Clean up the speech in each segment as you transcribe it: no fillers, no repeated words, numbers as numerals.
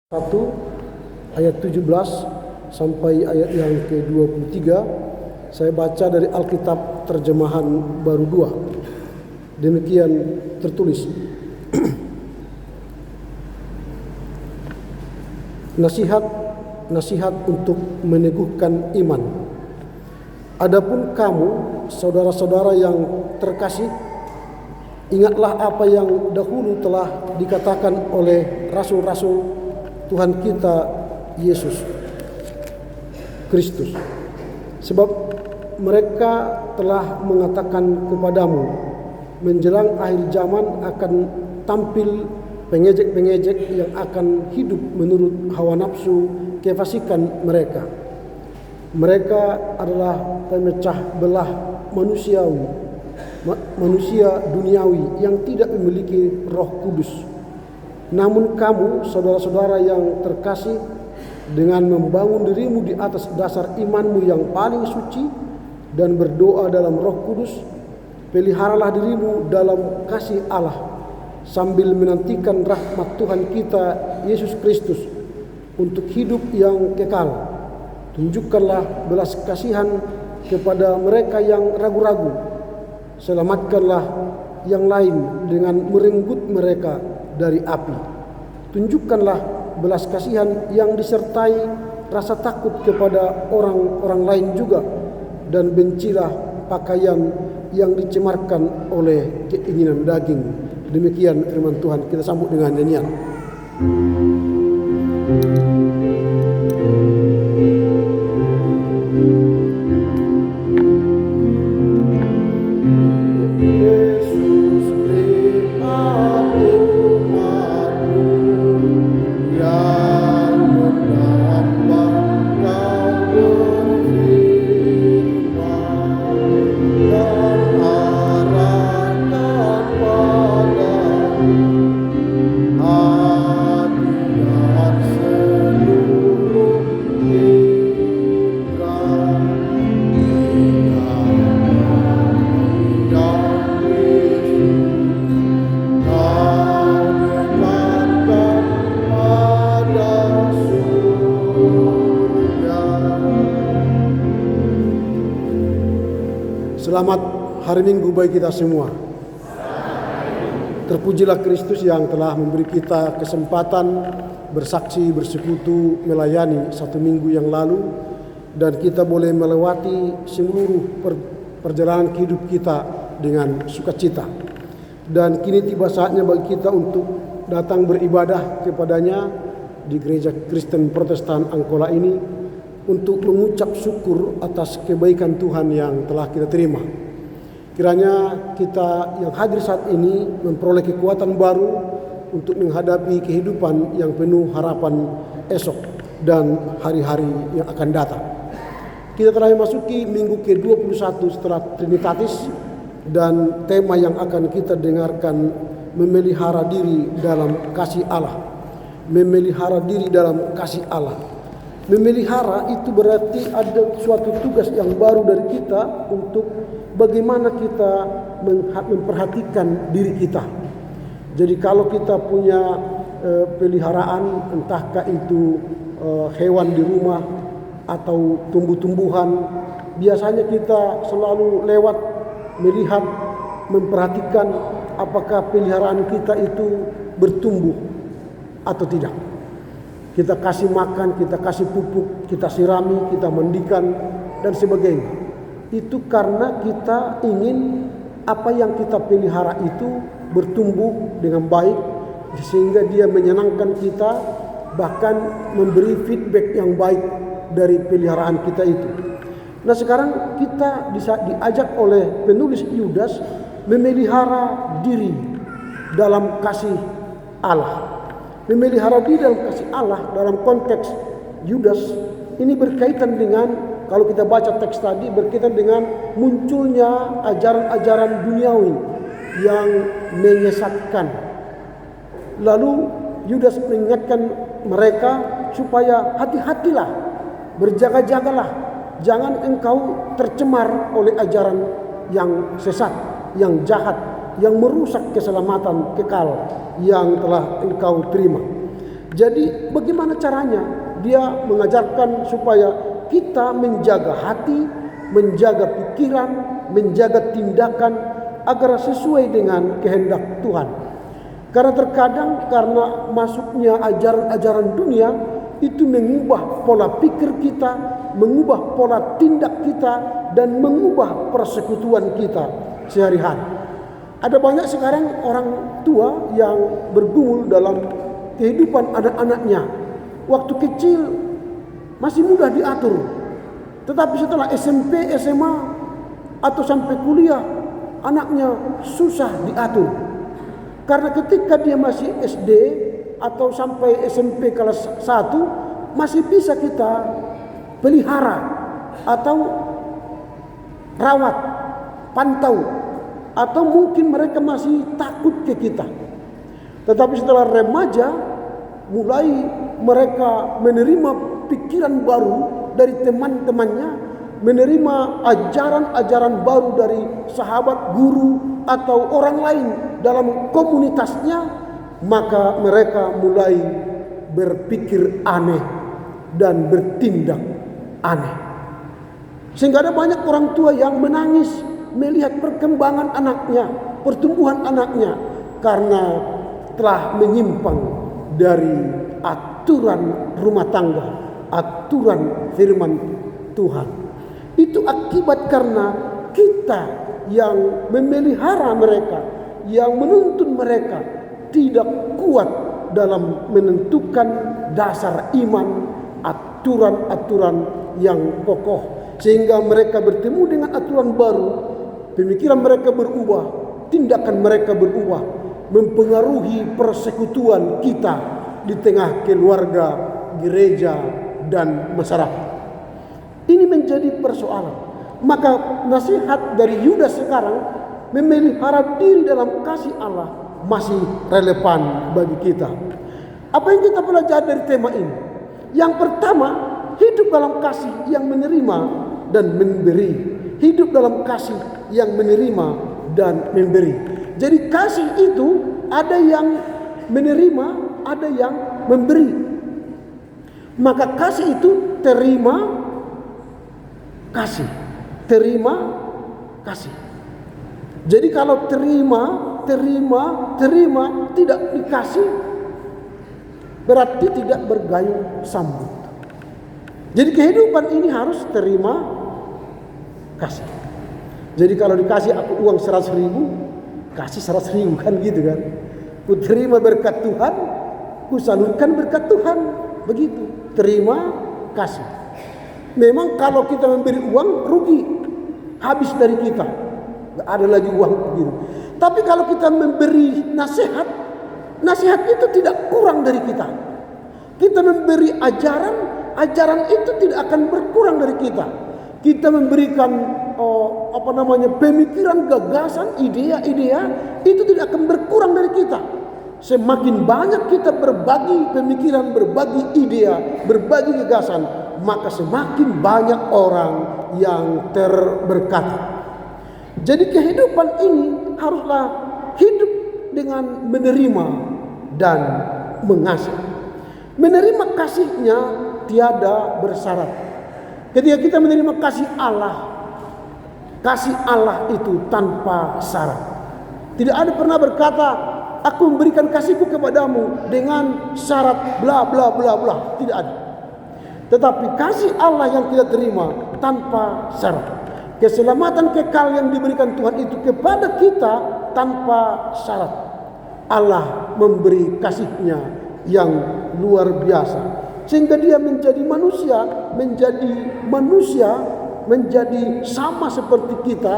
1 ayat 17 sampai ayat yang ke-23. Saya baca dari Alkitab terjemahan baru 2. Demikian tertulis. Nasihat untuk meneguhkan iman. Adapun kamu, saudara-saudara yang terkasih, ingatlah apa yang dahulu telah dikatakan oleh rasul-rasul Tuhan kita Yesus Kristus. Sebab mereka telah mengatakan kepadamu, menjelang akhir zaman akan tampil pengejek-pengejek yang akan hidup menurut hawa nafsu kefasikan mereka. Mereka adalah pemecah belah manusia duniawi yang tidak memiliki Roh Kudus. Namun kamu, saudara-saudara yang terkasih, dengan membangun dirimu di atas dasar imanmu yang paling suci dan berdoa dalam Roh Kudus, peliharalah dirimu dalam kasih Allah sambil menantikan rahmat Tuhan kita Yesus Kristus untuk hidup yang kekal. Tunjukkanlah belas kasihan kepada mereka yang ragu-ragu. Selamatkanlah yang lain dengan merenggut mereka dari api. Tunjukkanlah belas kasihan yang disertai rasa takut kepada orang-orang lain juga, dan bencilah pakaian yang dicemarkan oleh keinginan daging. Demikian firman Tuhan. Kita sambut dengan nyanyian. Selamat hari Minggu bagi kita semua. Terpujilah Kristus yang telah memberi kita kesempatan bersaksi, bersekutu, melayani satu minggu yang lalu, dan kita boleh melewati seluruh perjalanan hidup kita dengan sukacita. Dan kini tiba saatnya bagi kita untuk datang beribadah kepadanya di Gereja Kristen Protestan Angkola ini, untuk mengucap syukur atas kebaikan Tuhan yang telah kita terima. Kiranya kita yang hadir saat ini memperoleh kekuatan baru untuk menghadapi kehidupan yang penuh harapan esok dan hari-hari yang akan datang. Kita telah memasuki minggu ke-21 setelah Trinitatis, dan tema yang akan kita dengarkan memelihara diri dalam kasih Allah. Memelihara diri dalam kasih Allah. Memelihara itu berarti ada suatu tugas yang baru dari kita untuk bagaimana kita memperhatikan diri kita. Jadi kalau kita punya peliharaan, entahkah itu hewan di rumah atau tumbuh-tumbuhan, biasanya kita selalu lewat melihat, memperhatikan apakah peliharaan kita itu bertumbuh atau tidak. Kita kasih makan, kita kasih pupuk, kita sirami, kita mandikan, dan sebagainya. Itu karena kita ingin apa yang kita pelihara itu bertumbuh dengan baik, sehingga dia menyenangkan kita, bahkan memberi feedback yang baik dari peliharaan kita itu. Nah, sekarang kita diajak oleh penulis Yudas memelihara diri dalam kasih Allah. Memelihara diri dalam kasih Allah dalam konteks Yudas ini berkaitan dengan, kalau kita baca teks tadi, berkaitan dengan munculnya ajaran-ajaran duniawi yang menyesatkan. Lalu Yudas mengingatkan mereka supaya hati-hatilah, berjaga-jagalah, jangan engkau tercemar oleh ajaran yang sesat, yang jahat, yang merusak keselamatan kekal yang telah engkau terima. Jadi bagaimana caranya? Dia mengajarkan supaya kita menjaga hati, menjaga pikiran, menjaga tindakan agar sesuai dengan kehendak Tuhan. Karena terkadang karena masuknya ajaran-ajaran dunia itu mengubah pola pikir kita, mengubah pola tindak kita, dan mengubah persekutuan kita sehari-hari. Ada banyak sekarang orang tua yang bergumul dalam kehidupan anak-anaknya. Waktu kecil masih mudah diatur, tetapi setelah SMP, SMA, atau sampai kuliah, anaknya susah diatur. Karena ketika dia masih SD atau sampai SMP kelas 1 masih bisa kita pelihara atau rawat, pantau, atau mungkin mereka masih takut ke kita. Tetapi setelah remaja, mulai mereka menerima pikiran baru dari teman-temannya, menerima ajaran-ajaran baru dari sahabat, guru, atau orang lain dalam komunitasnya, maka mereka mulai berpikir aneh dan bertindak aneh. Sehingga ada banyak orang tua yang menangis melihat perkembangan anaknya, pertumbuhan anaknya, karena telah menyimpang dari aturan rumah tangga, aturan firman Tuhan. Itu akibat karena kita yang memelihara mereka, yang menuntun mereka tidak kuat dalam menentukan dasar iman, aturan-aturan yang kokoh, sehingga mereka bertemu dengan aturan baru, pemikiran mereka berubah, tindakan mereka berubah, mempengaruhi persekutuan kita di tengah keluarga, gereja, dan masyarakat. Ini menjadi persoalan. Maka nasihat dari Yudas sekarang memelihara diri dalam kasih Allah masih relevan bagi kita. Apa yang kita pelajari dari tema ini? Yang pertama, hidup dalam kasih yang menerima dan memberi. Hidup dalam kasih yang menerima dan memberi. Jadi kasih itu ada yang menerima, ada yang memberi. Maka kasih itu terima kasih. Terima kasih. Jadi kalau terima tidak dikasih, berarti tidak bergayung sambut. Jadi kehidupan ini harus terima kasih. Jadi kalau dikasih aku uang 100.000, kasih 100.000, kan gitu kan. Ku terima berkat Tuhan, ku salurkan berkat Tuhan. Begitu. Terima kasih. Memang kalau kita memberi uang rugi, habis dari kita, nggak ada lagi uang begitu. Tapi kalau kita memberi nasihat, nasihat itu tidak kurang dari kita. Kita memberi ajaran, ajaran itu tidak akan berkurang dari kita. Kita memberikan pemikiran, gagasan, idea-idea, itu tidak akan berkurang dari kita. Semakin banyak kita berbagi pemikiran, berbagi idea, berbagi gagasan, maka semakin banyak orang yang terberkati. Jadi kehidupan ini haruslah hidup dengan menerima dan mengasihi. Menerima kasihnya tiada bersyarat. Ketika kita menerima kasih Allah itu tanpa syarat. Tidak ada pernah berkata, aku memberikan kasihku kepadamu dengan syarat bla bla bla bla. Tidak ada. Tetapi kasih Allah yang kita terima tanpa syarat. Keselamatan kekal yang diberikan Tuhan itu kepada kita tanpa syarat. Allah memberi kasihnya yang luar biasa, sehingga dia menjadi manusia, menjadi sama seperti kita,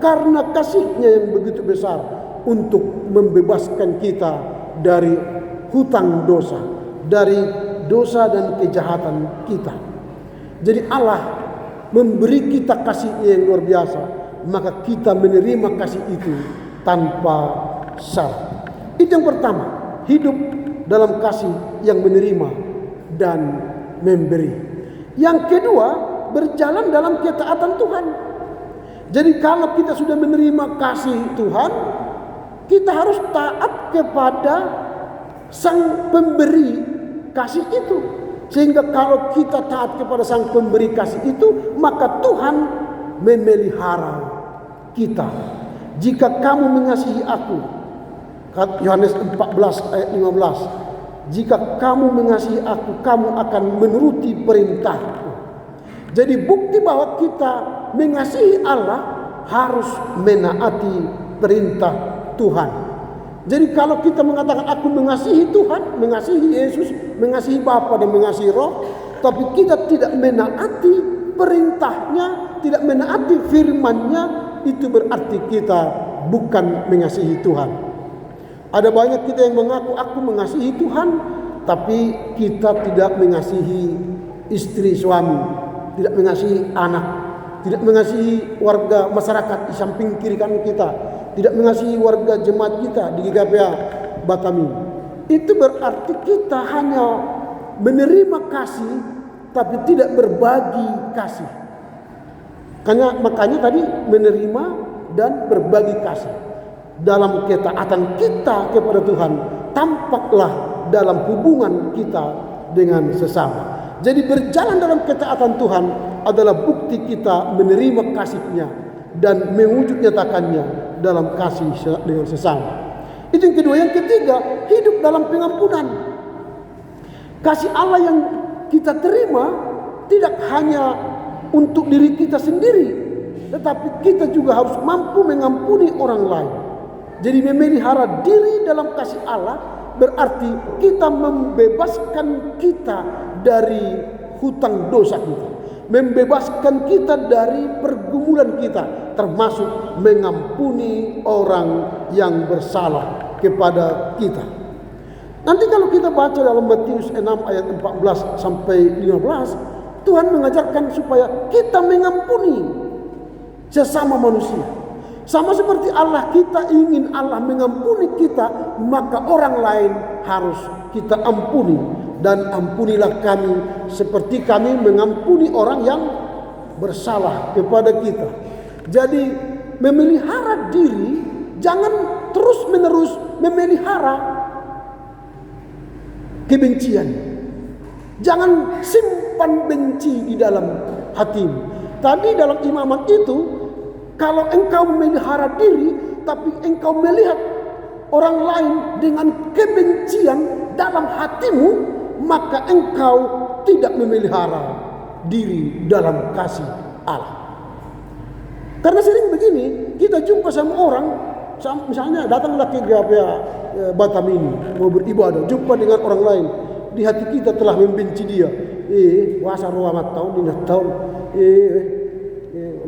karena kasihnya yang begitu besar untuk membebaskan kita dari hutang dosa, dari dosa dan kejahatan kita. Jadi Allah memberi kita kasihnya yang luar biasa, maka kita menerima kasih itu tanpa syarat. Itu yang pertama, hidup dalam kasih yang menerima dan memberi. Yang kedua, berjalan dalam ketaatan Tuhan. Jadi kalau kita sudah menerima kasih Tuhan, kita harus taat kepada Sang Pemberi kasih itu. Sehingga kalau kita taat kepada Sang Pemberi kasih itu, maka Tuhan memelihara kita. Jika kamu mengasihi aku, Yohanes 14 ayat 15, jika kamu mengasihi aku, kamu akan menuruti perintahku. Jadi bukti bahwa kita mengasihi Allah harus menaati perintah Tuhan. Jadi kalau kita mengatakan aku mengasihi Tuhan, mengasihi Yesus, mengasihi Bapa dan mengasihi Roh, tapi kita tidak menaati perintahnya, tidak menaati firman-Nya, itu berarti kita bukan mengasihi Tuhan. Ada banyak kita yang mengaku aku mengasihi Tuhan, tapi kita tidak mengasihi istri suami, tidak mengasihi anak, tidak mengasihi warga masyarakat di samping kiri kanan kita, tidak mengasihi warga jemaat kita di GKPA Batami. Itu berarti kita hanya menerima kasih tapi tidak berbagi kasih. Makanya tadi menerima dan berbagi kasih. Dalam ketaatan kita kepada Tuhan, tampaklah dalam hubungan kita dengan sesama. Jadi berjalan dalam ketaatan Tuhan adalah bukti kita menerima kasih-Nya dan mewujud nyatakannya dalam kasih dengan sesama. Itu yang kedua. Yang ketiga, hidup dalam pengampunan. Kasih Allah yang kita terima tidak hanya untuk diri kita sendiri, tetapi kita juga harus mampu mengampuni orang lain. Jadi memelihara diri dalam kasih Allah berarti kita membebaskan kita dari hutang dosa kita, membebaskan kita dari pergumulan kita, termasuk mengampuni orang yang bersalah kepada kita. Nanti kalau kita baca dalam Matius 6 ayat 14 sampai 15, Tuhan mengajarkan supaya kita mengampuni sesama manusia. Sama seperti Allah, kita ingin Allah mengampuni kita, maka orang lain harus kita ampuni. Dan ampunilah kami seperti kami mengampuni orang yang bersalah kepada kita. Jadi memelihara diri, jangan terus menerus memelihara kebencian. Jangan simpan benci di dalam hatimu. Tadi dalam imamat itu, kalau engkau memelihara diri, tapi engkau melihat orang lain dengan kebencian dalam hatimu, maka engkau tidak memelihara diri dalam kasih Allah. Karena sering begini, kita jumpa sama orang, misalnya datanglah ke GKPA Batam ini, mau beribadah, jumpa dengan orang lain, di hati kita telah membenci dia. Wasa ruamat tahun ini tahun,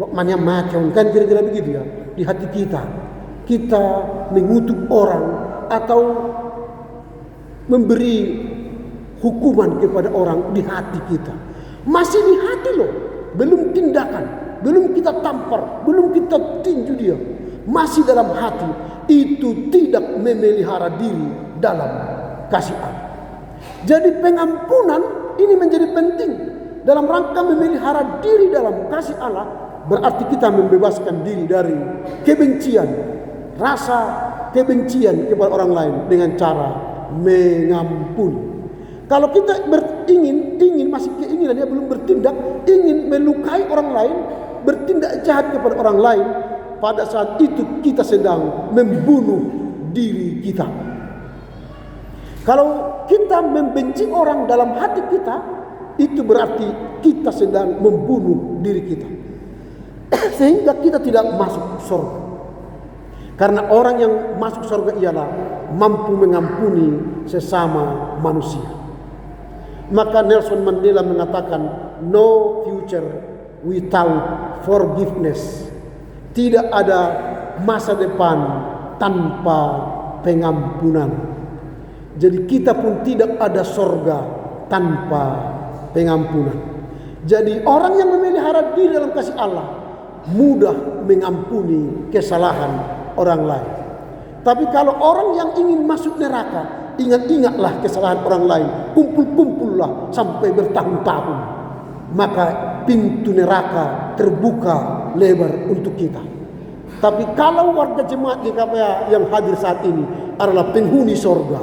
lokmannya macam, kan kira-kira begitu ya. Di hati kita mengutuk orang atau memberi hukuman kepada orang di hati kita. Masih di hati loh, belum tindakan, belum kita tampar, belum kita tinju dia. Masih dalam hati, itu tidak memelihara diri dalam kasih Allah. Jadi pengampunan ini menjadi penting dalam rangka memelihara diri dalam kasih Allah. Berarti kita membebaskan diri dari kebencian, rasa kebencian kepada orang lain dengan cara mengampuni. Kalau kita ingin masih keinginan, dia belum bertindak, ingin melukai orang lain, bertindak jahat kepada orang lain, pada saat itu kita sedang membunuh diri kita. Kalau kita membenci orang dalam hati kita, itu berarti kita sedang membunuh diri kita. Sehingga kita tidak masuk surga. Karena orang yang masuk surga ialah mampu mengampuni sesama manusia. Maka Nelson Mandela mengatakan, no future without forgiveness. Tidak ada masa depan tanpa pengampunan. Jadi kita pun tidak ada surga tanpa pengampunan. Jadi orang yang memelihara diri dalam kasih Allah mudah mengampuni kesalahan orang lain. Tapi kalau orang yang ingin masuk neraka, ingat-ingatlah kesalahan orang lain, kumpul-kumpullah sampai bertahun-tahun, maka pintu neraka terbuka lebar untuk kita. Tapi kalau warga jemaat GKPA yang hadir saat ini adalah penghuni sorga,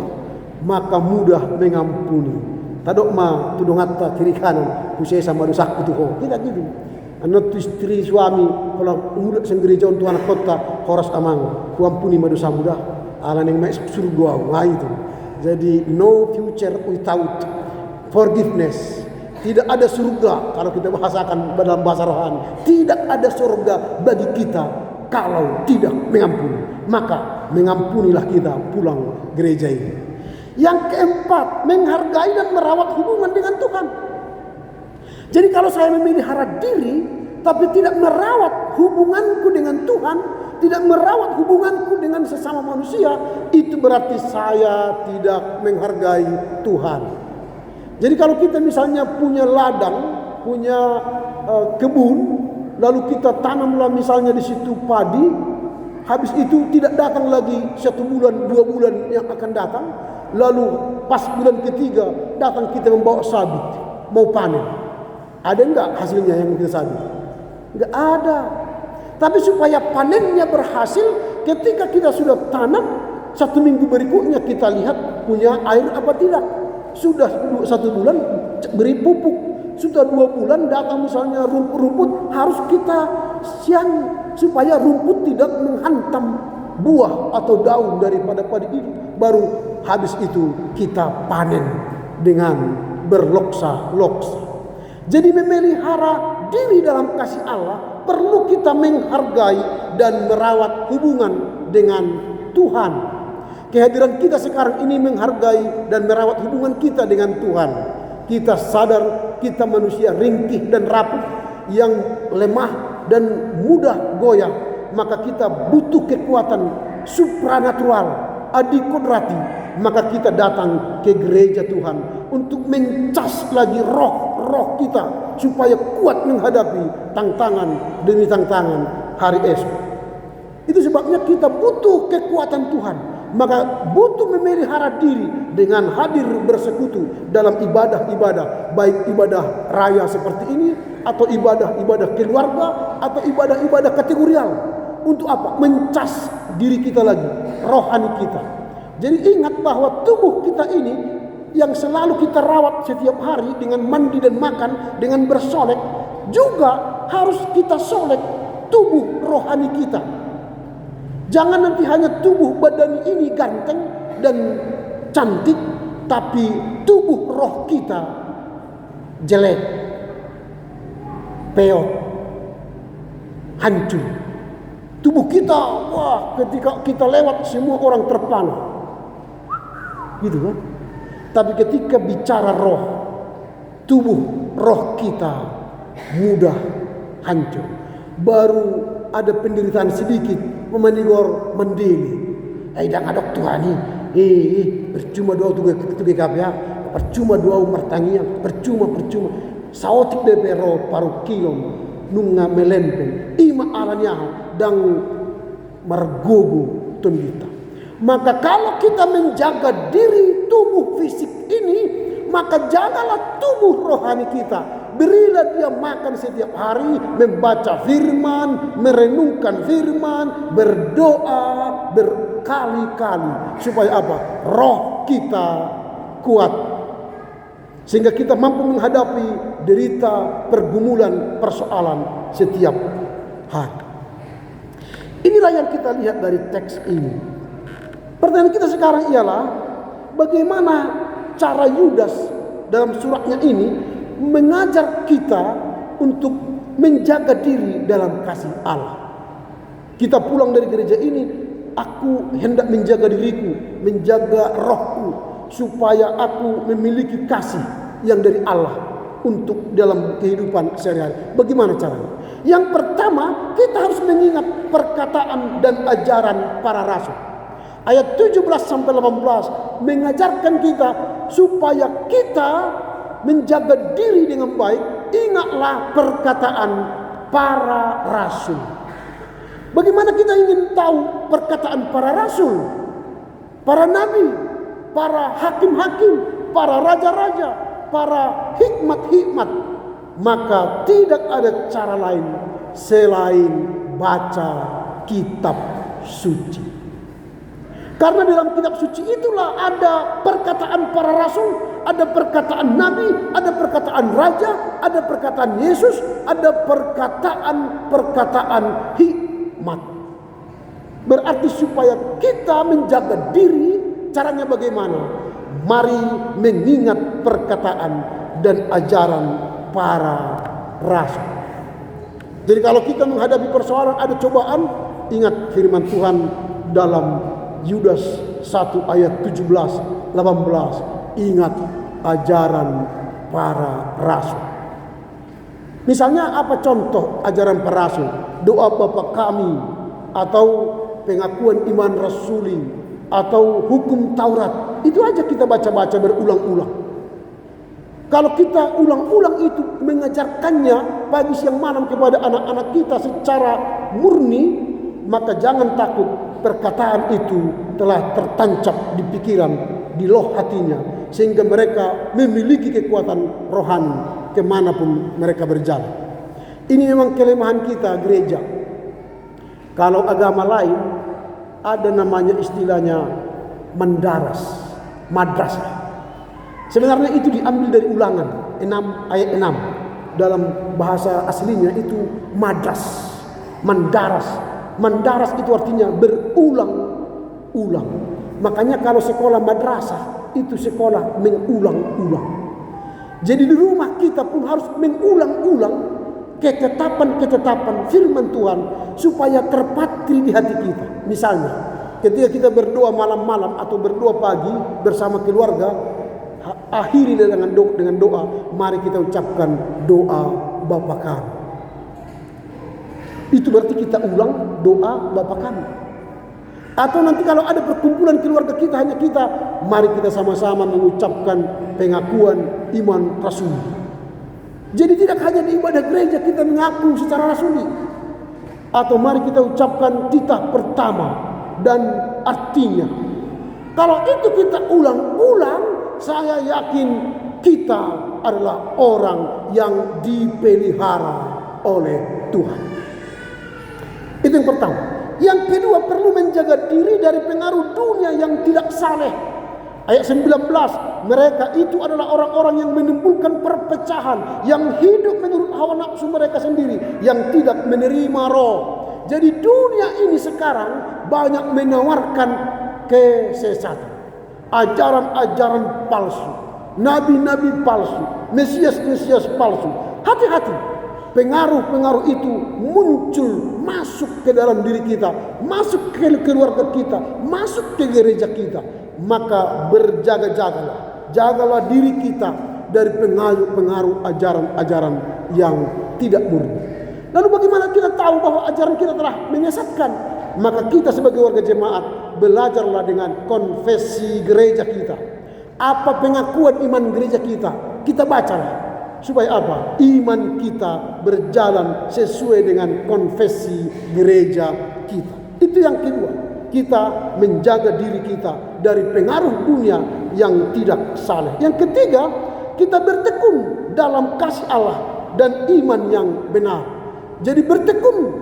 maka mudah mengampuni. Tadok ma tudongatta kiri kanan kusai sama dosa kutuho. Tidak gitu. Anak istri suami kalau muda senggereja untuk anak kota horas amang kuampuni madosa muda ala neng mai surga itu. Jadi no future without forgiveness. Tidak ada surga kalau kita bahasakan dalam bahasa rohani. Tidak ada surga bagi kita kalau tidak mengampuni. Maka mengampunilah kita pulang gereja ini. Yang keempat, menghargai dan merawat hubungan dengan Tuhan. Jadi kalau saya memelihara diri tapi tidak merawat hubunganku dengan Tuhan, tidak merawat hubunganku dengan sesama manusia, itu berarti saya tidak menghargai Tuhan. Jadi kalau kita misalnya punya ladang, punya kebun, lalu kita tanamlah misalnya di situ padi, habis itu tidak datang lagi 1 bulan, 2 bulan yang akan datang, lalu pas bulan ketiga datang kita membawa sabit, mau panen. Ada enggak hasilnya yang kita sabit? Enggak ada. Tapi supaya panennya berhasil, ketika kita sudah tanam, 1 minggu berikutnya kita lihat punya air apa tidak. Sudah 1 bulan beri pupuk, sudah 2 bulan datang misalnya rumput-rumput, harus kita siang supaya rumput tidak menghantam buah atau daun daripada padi itu. Baru habis itu kita panen dengan berloksa-loksa. Jadi memelihara diri dalam kasih Allah perlu kita menghargai dan merawat hubungan dengan Tuhan. Kehadiran kita sekarang ini menghargai dan merawat hubungan kita dengan Tuhan. Kita sadar kita manusia ringkih dan rapuh, yang lemah dan mudah goyah. Maka kita butuh kekuatan supranatural, adikodrati. Maka kita datang ke gereja Tuhan untuk mencas lagi roh kita supaya kuat menghadapi tantangan demi tantangan hari esok. Itu sebabnya kita butuh kekuatan Tuhan. Maka butuh memelihara diri dengan hadir bersekutu dalam ibadah-ibadah, baik ibadah raya seperti ini atau ibadah-ibadah keluarga atau ibadah-ibadah kategorial. Untuk apa? Mencas diri kita lagi, rohani kita. Jadi ingat bahwa tubuh kita ini yang selalu kita rawat setiap hari dengan mandi dan makan, dengan bersolek, juga harus kita solek tubuh rohani kita. Jangan nanti hanya tubuh badan ini ganteng dan cantik, tapi tubuh roh kita jelek, peot, hancur. Tubuh kita, wah, ketika kita lewat semua orang terpana, gitu kan? Tapi ketika bicara roh, tubuh roh kita mudah hancur. Baru ada penderitaan sedikit, memanigor mendeli. Dah ngadok Tuhan ni, percuma doa tu ya, percuma doa mertangian, percuma. Saotik DP roh paru kilom, nunga melempeng, ima alanya dan margogo tondita. Maka kalau kita menjaga diri tubuh fisik ini, maka jagalah tubuh rohani kita. Berilah dia makan setiap hari, membaca firman, merenungkan firman, berdoa berkali-kali. Supaya apa? Roh kita kuat. Sehingga kita mampu menghadapi derita, pergumulan, persoalan setiap hari. Inilah yang kita lihat dari teks ini. Pertanyaan kita sekarang ialah, bagaimana cara Yudas dalam suratnya ini mengajar kita untuk menjaga diri dalam kasih Allah. Kita pulang dari gereja ini, aku hendak menjaga diriku, menjaga rohku, supaya aku memiliki kasih yang dari Allah untuk dalam kehidupan sehari-hari. Bagaimana caranya? Yang pertama, kita harus mengingat perkataan dan ajaran para rasul. Ayat 17-18 mengajarkan kita supaya kita menjaga diri dengan baik. Ingatlah perkataan para rasul. Bagaimana kita ingin tahu perkataan para rasul, para nabi, para hakim-hakim, para raja-raja, para hikmat-hikmat? Maka tidak ada cara lain selain baca kitab suci. Karena dalam kitab suci itulah ada perkataan para rasul, ada perkataan Nabi, ada perkataan Raja, ada perkataan Yesus, ada perkataan hikmat. Berarti supaya kita menjaga diri, caranya bagaimana? Mari mengingat perkataan dan ajaran para rasul. Jadi kalau kita menghadapi persoalan, ada cobaan, ingat firman Tuhan dalam Yudas 1 ayat 17-18. Ingat ajaran para rasul. Misalnya apa contoh ajaran para rasul? Doa Bapa kami, atau pengakuan iman rasuli, atau hukum Taurat. Itu aja kita baca-baca berulang-ulang. Kalau kita ulang-ulang itu mengajarkannya pagi siang malam kepada anak-anak kita secara murni, maka jangan takut perkataan itu telah tertancap di pikiran, di loh hatinya, sehingga mereka memiliki kekuatan rohani kemanapun mereka berjalan. Ini memang kelemahan kita gereja. Kalau agama lain ada namanya istilahnya mendaras, madrasah. Sebenarnya itu diambil dari Ulangan 6 ayat 6. Dalam bahasa aslinya itu madras, mendaras. Mendaras itu artinya berulang-ulang. Makanya kalau sekolah madrasah itu sekolah mengulang-ulang. Jadi di rumah kita pun harus mengulang-ulang ketetapan-ketetapan firman Tuhan supaya terpatri di hati kita. Misalnya, ketika kita berdoa malam-malam atau berdoa pagi bersama keluarga, akhiri dengan doa, mari kita ucapkan doa Bapa kami. Itu berarti kita ulang doa Bapa kami. Atau nanti kalau ada perkumpulan keluarga kita, hanya kita, mari kita sama-sama mengucapkan pengakuan iman rasuli. Jadi tidak hanya di ibadah gereja kita mengaku secara rasuli. Atau mari kita ucapkan titah pertama dan artinya. Kalau itu kita ulang-ulang, saya yakin kita adalah orang yang dipelihara oleh Tuhan. Itu yang pertama. Yang kedua, perlu menjaga diri dari pengaruh dunia yang tidak saleh. Ayat 19, mereka itu adalah orang-orang yang menimbulkan perpecahan, yang hidup menurut hawa nafsu mereka sendiri, yang tidak menerima roh. Jadi dunia ini sekarang banyak menawarkan kesesatan, ajaran-ajaran palsu, nabi-nabi palsu, mesias-mesias palsu. Hati-hati, pengaruh-pengaruh itu muncul, masuk ke dalam diri kita, masuk ke keluarga kita, masuk ke gereja kita. Maka berjaga-jagalah, jagalah diri kita dari pengaruh-pengaruh ajaran-ajaran yang tidak murni. Lalu bagaimana kita tahu bahwa ajaran kita telah menyesatkan? Maka kita sebagai warga jemaat belajarlah dengan konfesi gereja kita. Apa pengakuan iman gereja kita? Kita bacalah. Supaya apa? Iman kita berjalan sesuai dengan konfesi gereja kita. Itu yang kedua. Kita menjaga diri kita dari pengaruh dunia yang tidak saleh. Yang ketiga, kita bertekun dalam kasih Allah dan iman yang benar. Jadi bertekun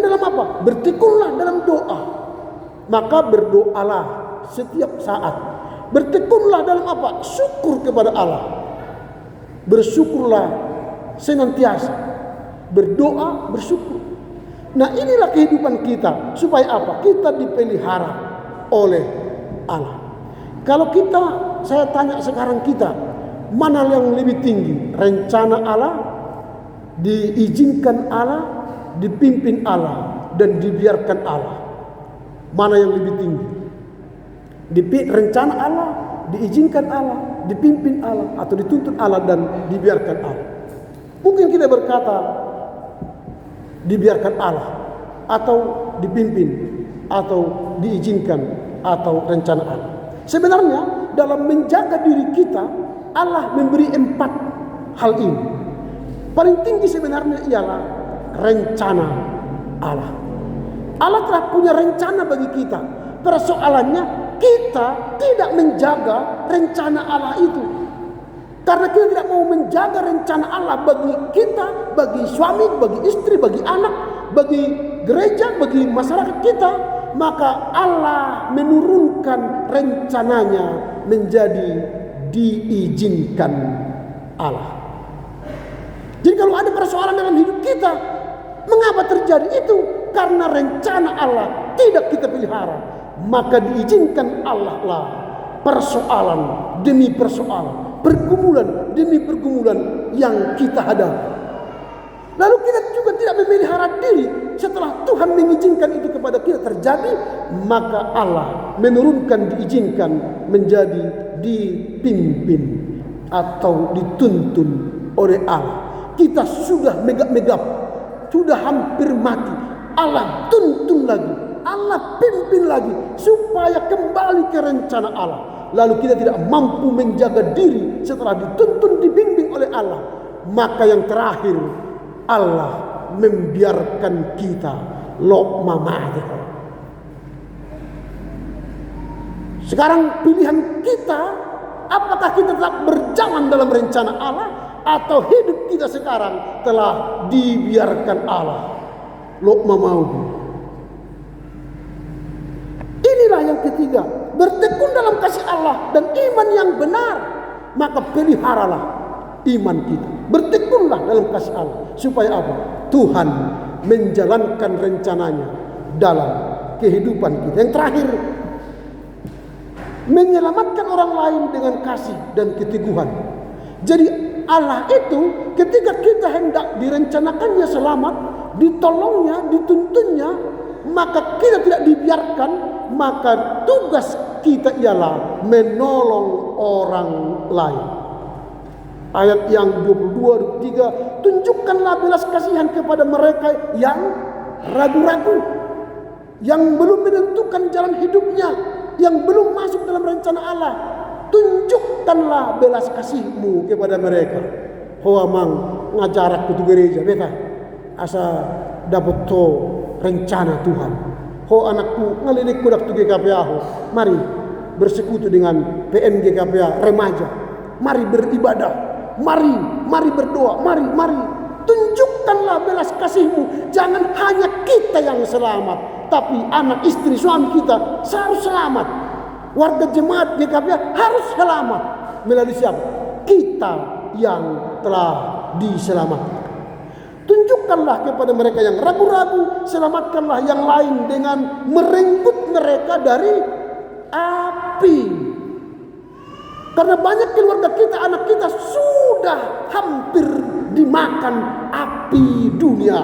dalam apa? Bertekunlah dalam doa. Maka berdoalah setiap saat. Bertekunlah dalam apa? Syukur kepada Allah. Bersyukurlah senantiasa. Berdoa, bersyukur. Nah, inilah kehidupan kita. Supaya apa? Kita dipelihara oleh Allah. Kalau kita, saya tanya sekarang kita, mana yang lebih tinggi? Rencana Allah, diizinkan Allah, dipimpin Allah, dan dibiarkan Allah. Mana yang lebih tinggi? Rencana Allah, diizinkan Allah, dipimpin Allah, atau dituntut Allah dan dibiarkan Allah. Mungkin kita berkata dibiarkan Allah, atau dipimpin, atau diizinkan, atau rencana Allah. Sebenarnya dalam menjaga diri kita, Allah memberi 4 hal ini. Paling tinggi sebenarnya ialah rencana Allah. Allah telah punya rencana bagi kita. Persoalannya kita tidak menjaga rencana Allah itu. Karena kita tidak mau menjaga rencana Allah bagi kita, bagi suami, bagi istri, bagi anak, bagi gereja, bagi masyarakat kita, maka Allah menurunkan rencananya menjadi diizinkan Allah. Jadi kalau ada persoalan dalam hidup kita, mengapa terjadi itu? Karena rencana Allah tidak kita pelihara. Maka diizinkan Allah lah persoalan demi persoalan, pergumulan demi pergumulan yang kita hadapi. Lalu kita juga tidak memelihara diri. Setelah Tuhan mengizinkan itu kepada kita terjadi, maka Allah menurunkan diizinkan menjadi dipimpin atau dituntun oleh Allah. Kita sudah megap-megap, sudah hampir mati. Allah tuntun lagi, Allah pimpin lagi supaya kembali ke rencana Allah. Lalu kita tidak mampu menjaga diri setelah dituntun, dibimbing oleh Allah. Maka yang terakhir, Allah membiarkan kita lokma madir. Sekarang pilihan kita, apakah kita tetap berjalan dalam rencana Allah, atau hidup kita sekarang telah dibiarkan Allah lokma maudi. Inilah yang ketiga, bertekun dalam kasih Allah dan iman yang benar. Maka peliharalah iman kita, bertekunlah dalam kasih Allah. Supaya apa? Tuhan menjalankan rencananya dalam kehidupan kita. Yang terakhir, menyelamatkan orang lain dengan kasih dan keteguhan. Jadi Allah itu ketika kita hendak direncanakannya selamat, ditolongnya, dituntunnya, maka kita tidak dibiarkan. Maka tugas kita ialah menolong orang lain. Ayat yang 22, 23, tunjukkanlah belas kasihan kepada mereka yang ragu-ragu, yang belum menentukan jalan hidupnya, yang belum masuk dalam rencana Allah. Tunjukkanlah belas kasihmu kepada mereka. Hoa mang ngajarak ke gereja beta asa dapat to rencana Tuhan. Ho anakku ngalilik kudak tu GKPA ho. Mari bersekutu dengan PN GKPA remaja. Mari beribadah. Mari berdoa. Mari. Tunjukkanlah belas kasihmu. Jangan hanya kita yang selamat, tapi anak, istri, suami kita harus selamat. Warga jemaat GKPA harus selamat. Melalui siapa? Kita yang telah diselamatkan. Tunjukkanlah kepada mereka yang ragu-ragu, selamatkanlah yang lain dengan merenggut mereka dari api. Karena banyak keluarga kita, anak kita sudah hampir dimakan api dunia.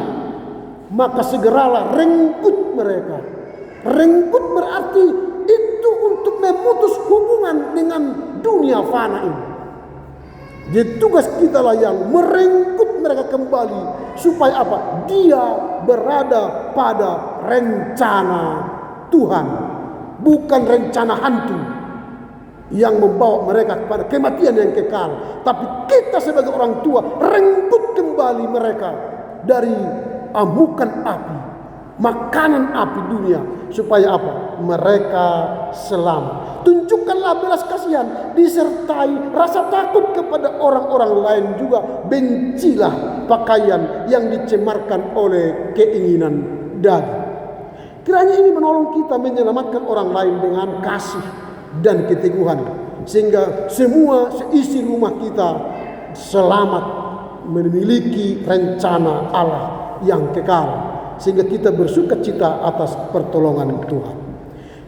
Maka segeralah renggut mereka. Renggut berarti itu untuk memutus hubungan dengan dunia fana ini. Jadi tugas kita lah yang merenggut mereka kembali. Supaya apa? Dia berada pada rencana Tuhan, bukan rencana hantu yang membawa mereka kepada kematian yang kekal. Tapi kita sebagai orang tua renggut kembali mereka dari amukan api, makanan api dunia. Supaya apa? Mereka selamat. Tunjukkanlah belas kasihan disertai rasa takut kepada orang-orang lain juga. Bencilah pakaian yang dicemarkan oleh keinginan daging. Kiranya ini menolong kita menyelamatkan orang lain dengan kasih dan keteguhan, sehingga semua seisi rumah kita selamat memiliki rencana Allah yang kekal, sehingga kita bersukacita atas pertolongan Tuhan.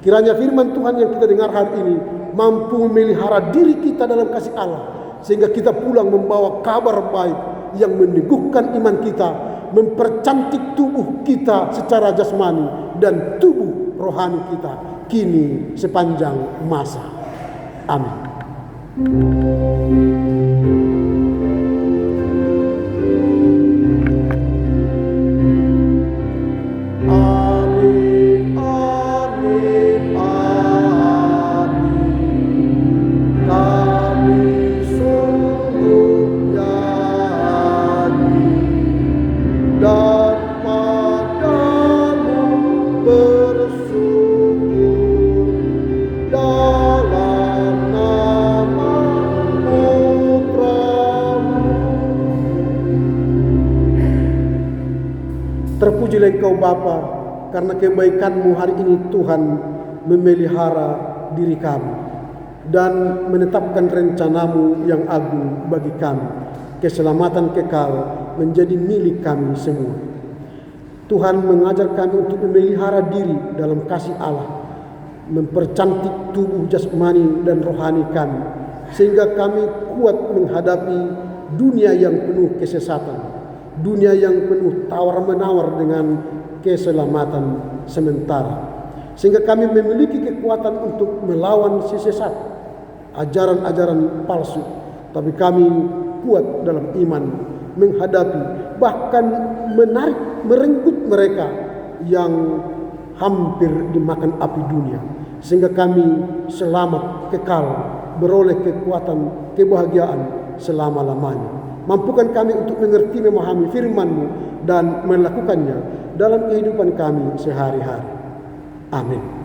Kiranya firman Tuhan yang kita dengar hari ini mampu memelihara diri kita dalam kasih Allah, sehingga kita pulang membawa kabar baik yang meneguhkan iman kita, mempercantik tubuh kita secara jasmani dan tubuh rohani kita kini sepanjang masa. Amin. Terpujilah Engkau Bapa, karena kebaikan-Mu hari ini Tuhan memelihara diri kami. dan menetapkan rencana-Mu yang agung bagi kami. Keselamatan kekal menjadi milik kami semua. Tuhan mengajar kami untuk memelihara diri dalam kasih Allah, mempercantik tubuh jasmani dan rohani kami, sehingga kami kuat menghadapi dunia yang penuh kesesatan, dunia yang penuh tawar-menawar dengan keselamatan sementara, sehingga kami memiliki kekuatan untuk melawan si sesat, ajaran-ajaran palsu, tapi kami kuat dalam iman menghadapi, bahkan merenggut mereka yang hampir dimakan api dunia, sehingga kami selamat kekal, beroleh kekuatan, kebahagiaan selama-lamanya. Mampukan kami untuk mengerti, memahami firman-Mu dan melakukannya dalam kehidupan kami sehari-hari. Amin.